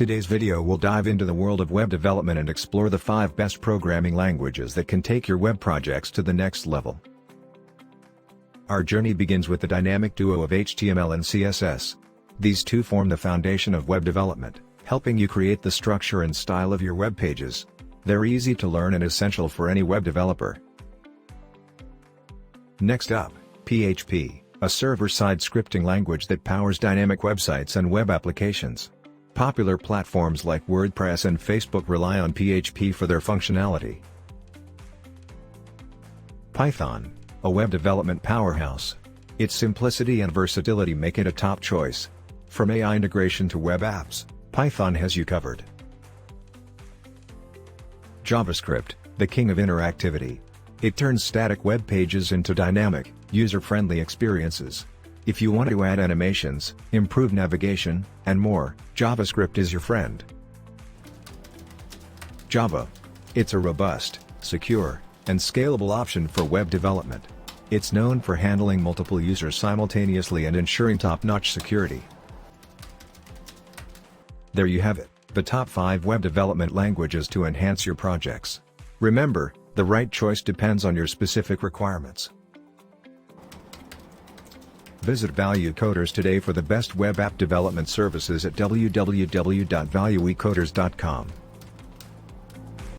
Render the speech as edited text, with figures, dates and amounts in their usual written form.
Today's video will dive into the world of web development and explore the 5 best programming languages that can take your web projects to the next level. Our journey begins with the dynamic duo of HTML and CSS. These two form the foundation of web development, helping you create the structure and style of your web pages. They're easy to learn and essential for any web developer. Next up, PHP, a server-side scripting language that powers dynamic websites and web applications. Popular platforms like WordPress and Facebook rely on PHP for their functionality. Python, a web development powerhouse. Its simplicity and versatility make it a top choice. From AI integration to web apps, Python has you covered. JavaScript, the king of interactivity. It turns static web pages into dynamic, user-friendly experiences. If you want to add animations, improve navigation, and more, JavaScript is your friend. Java. It's a robust, secure, and scalable option for web development. It's known for handling multiple users simultaneously and ensuring top-notch security. There you have it, the top 5 web development languages to enhance your projects. Remember, the right choice depends on your specific requirements. Visit ValueCoders today for the best web app development services at www.valuecoders.com.